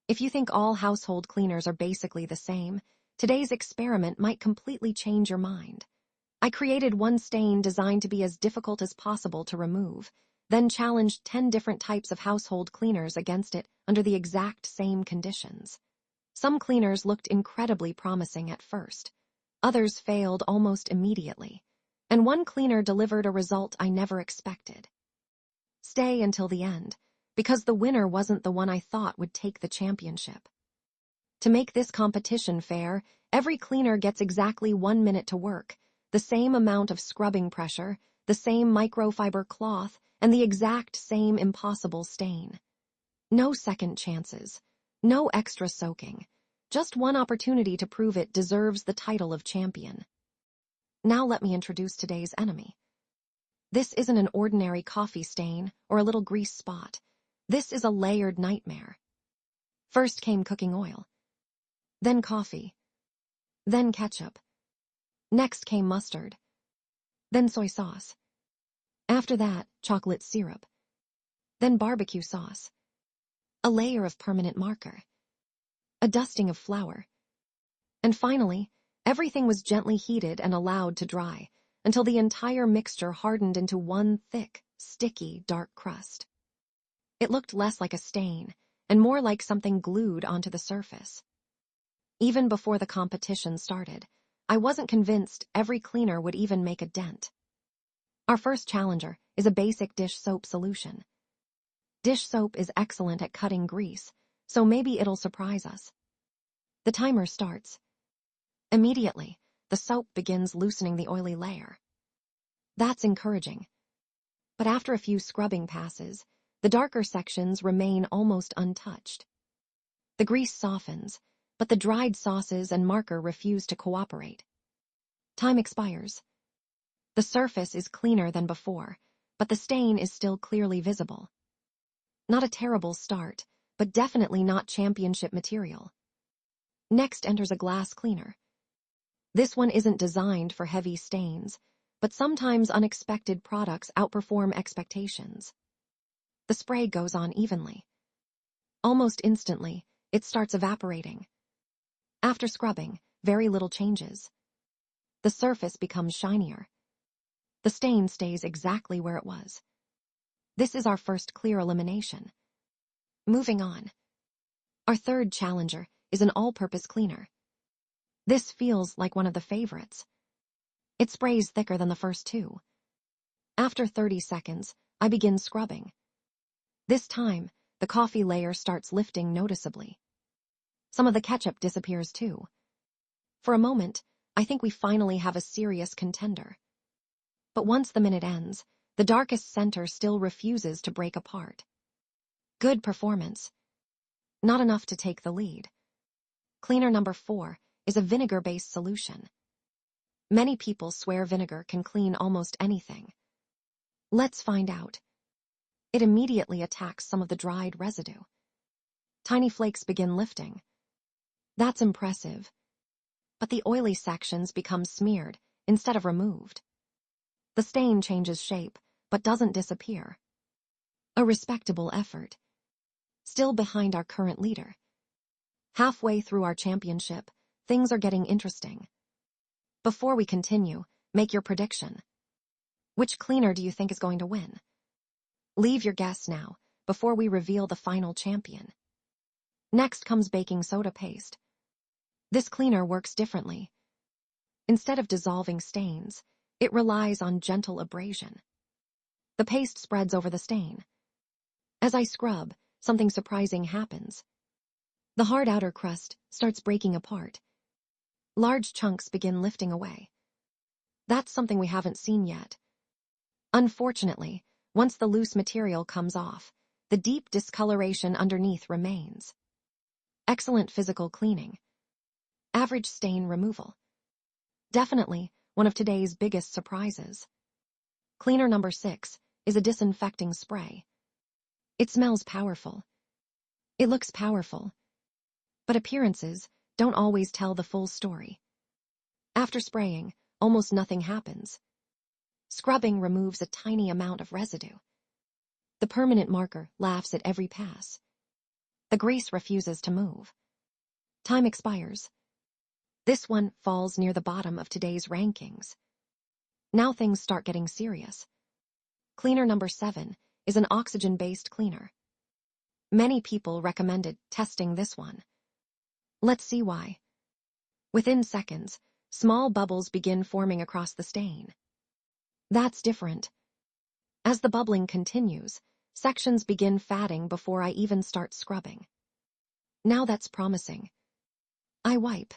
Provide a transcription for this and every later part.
If you think all household cleaners are basically the same, today's experiment might completely change your mind. I created one stain designed to be as difficult as possible to remove, then challenged 10 different types of household cleaners against it under the exact same conditions. Some cleaners looked incredibly promising at first. Others failed almost immediately. And one cleaner delivered a result I never expected. Stay until the end, because the winner wasn't the one I thought would take the championship. To make this competition fair, every cleaner gets exactly 1 minute to work, the same amount of scrubbing pressure, the same microfiber cloth, and the exact same impossible stain. No second chances, no extra soaking, just one opportunity to prove it deserves the title of champion. Now let me introduce today's enemy. This isn't an ordinary coffee stain or a little grease spot. This is a layered nightmare. First came cooking oil, then coffee, then ketchup. Next came mustard, then soy sauce. After that, chocolate syrup, then barbecue sauce. A layer of permanent marker, a dusting of flour. And finally, everything was gently heated and allowed to dry until the entire mixture hardened into one thick, sticky, dark crust. It looked less like a stain and more like something glued onto the surface. Even before the competition started, I wasn't convinced every cleaner would even make a dent. Our first challenger is a basic dish soap solution. Dish soap is excellent at cutting grease, so maybe it'll surprise us. The timer starts. Immediately, the soap begins loosening the oily layer. That's encouraging. But after a few scrubbing passes, the darker sections remain almost untouched. The grease softens, but the dried sauces and marker refuse to cooperate. Time expires. The surface is cleaner than before, but the stain is still clearly visible. Not a terrible start, but definitely not championship material. Next enters a glass cleaner. This one isn't designed for heavy stains, but sometimes unexpected products outperform expectations. The spray goes on evenly. Almost instantly, it starts evaporating. After scrubbing, very little changes. The surface becomes shinier. The stain stays exactly where it was. This is our first clear elimination. Moving on. Our third challenger is an all-purpose cleaner. This feels like one of the favorites. It sprays thicker than the first two. After 30 seconds, I begin scrubbing. This time, the coffee layer starts lifting noticeably. Some of the ketchup disappears too. For a moment, I think we finally have a serious contender. But once the minute ends, the darkest center still refuses to break apart. Good performance. Not enough to take the lead. Cleaner number 4 is a vinegar-based solution. Many people swear vinegar can clean almost anything. Let's find out. It immediately attacks some of the dried residue. Tiny flakes begin lifting. That's impressive. But the oily sections become smeared instead of removed. The stain changes shape, but doesn't disappear. A respectable effort. Still behind our current leader. Halfway through our championship, things are getting interesting. Before we continue, make your prediction. Which cleaner do you think is going to win? Leave your guess now, before we reveal the final champion. Next comes baking soda paste. This cleaner works differently. Instead of dissolving stains, it relies on gentle abrasion. The paste spreads over the stain. As I scrub, something surprising happens. The hard outer crust starts breaking apart. Large chunks begin lifting away. That's something we haven't seen yet. Unfortunately, once the loose material comes off, the deep discoloration underneath remains. Excellent physical cleaning. Average stain removal. Definitely one of today's biggest surprises. Cleaner number 6 is a disinfecting spray. It smells powerful. It looks powerful. But appearances don't always tell the full story. After spraying, almost nothing happens. Scrubbing removes a tiny amount of residue. The permanent marker laughs at every pass. The grease refuses to move. Time expires. This one falls near the bottom of today's rankings. Now things start getting serious. Cleaner number 7 is an oxygen-based cleaner. Many people recommended testing this one. Let's see why. Within seconds, small bubbles begin forming across the stain. That's different. As the bubbling continues, sections begin fatting before I even start scrubbing. Now that's promising. I wipe.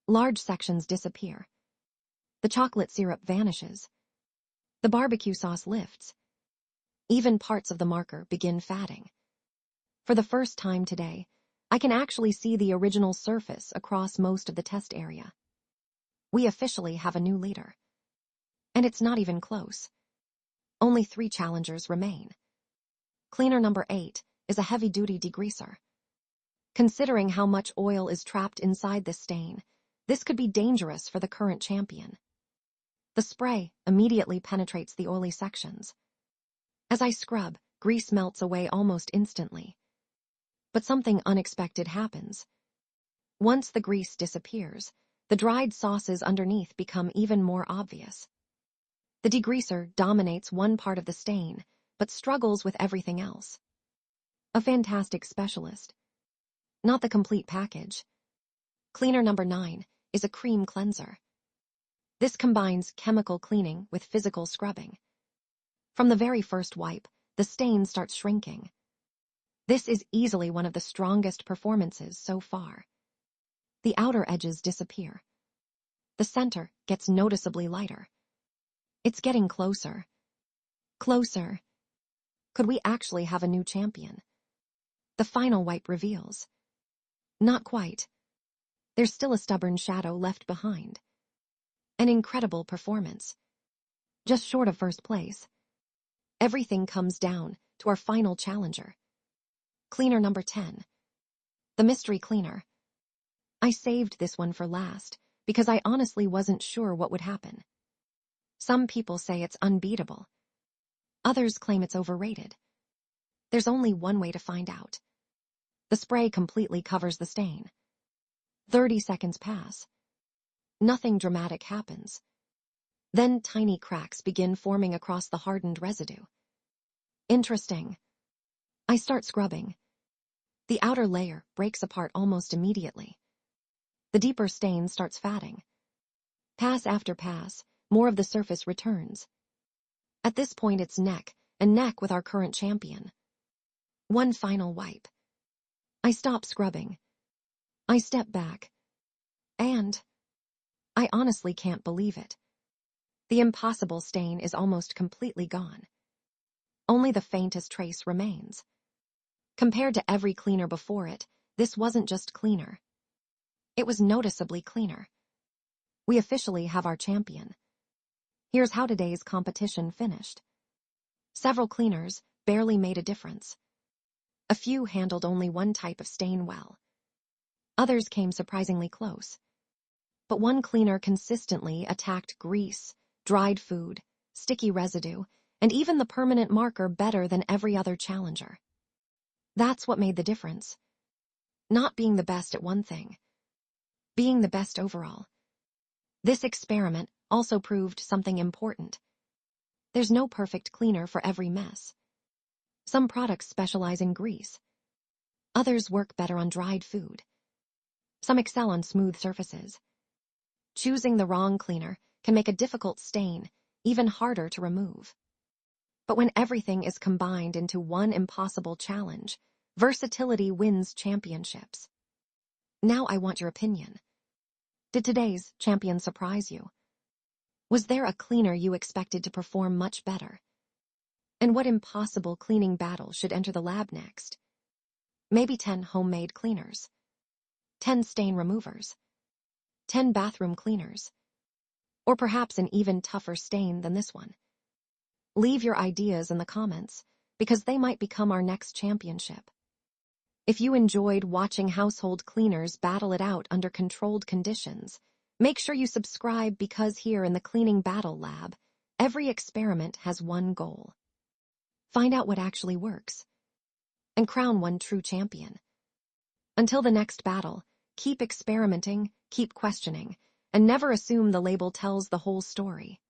Large sections disappear. The chocolate syrup vanishes. The barbecue sauce lifts. Even parts of the marker begin fatting. For the first time today, I can actually see the original surface across most of the test area. We officially have a new leader. And it's not even close. Only 3 challengers remain. Cleaner number 8 is a heavy-duty degreaser. Considering how much oil is trapped inside this stain, this could be dangerous for the current champion. The spray immediately penetrates the oily sections. As I scrub, grease melts away almost instantly. But something unexpected happens. Once the grease disappears, the dried sauces underneath become even more obvious. The degreaser dominates one part of the stain, but struggles with everything else. A fantastic specialist. Not the complete package. Cleaner number 9 is a cream cleanser. This combines chemical cleaning with physical scrubbing. From the very first wipe, the stain starts shrinking. This is easily one of the strongest performances so far. The outer edges disappear. The center gets noticeably lighter. It's getting closer. Closer. Could we actually have a new champion? The final wipe reveals. Not quite. There's still a stubborn shadow left behind. An incredible performance. Just short of first place. Everything comes down to our final challenger. Cleaner number 10. The mystery cleaner. I saved this one for last because I honestly wasn't sure what would happen. Some people say it's unbeatable. Others claim it's overrated. There's only one way to find out. The spray completely covers the stain. 30 seconds pass. Nothing dramatic happens. Then tiny cracks begin forming across the hardened residue. Interesting. I start scrubbing. The outer layer breaks apart almost immediately. The deeper stain starts fatting. Pass after pass, more of the surface returns. At this point it's neck and neck with our current champion. One final wipe. I stop scrubbing. I step back. And I honestly can't believe it. The impossible stain is almost completely gone. Only the faintest trace remains. Compared to every cleaner before it, this wasn't just cleaner. It was noticeably cleaner. We officially have our champion. Here's how today's competition finished. Several cleaners barely made a difference. A few handled only one type of stain well. Others came surprisingly close. But one cleaner consistently attacked grease, dried food, sticky residue, and even the permanent marker better than every other challenger. That's what made the difference. Not being the best at one thing. Being the best overall. This experiment also proved something important. There's no perfect cleaner for every mess. Some products specialize in grease. Others work better on dried food. Some excel on smooth surfaces. Choosing the wrong cleaner can make a difficult stain even harder to remove. But when everything is combined into one impossible challenge, versatility wins championships. Now I want your opinion. Did today's champion surprise you? Was there a cleaner you expected to perform much better? And what impossible cleaning battle should enter the lab next? Maybe 10 homemade cleaners. 10 stain removers. 10 bathroom cleaners. Or perhaps an even tougher stain than this one. Leave your ideas in the comments, because they might become our next championship. If you enjoyed watching household cleaners battle it out under controlled conditions, make sure you subscribe because here in the Cleaning Battle Lab, every experiment has one goal. Find out what actually works. and crown one true champion. Until the next battle, keep experimenting, keep questioning, and never assume the label tells the whole story.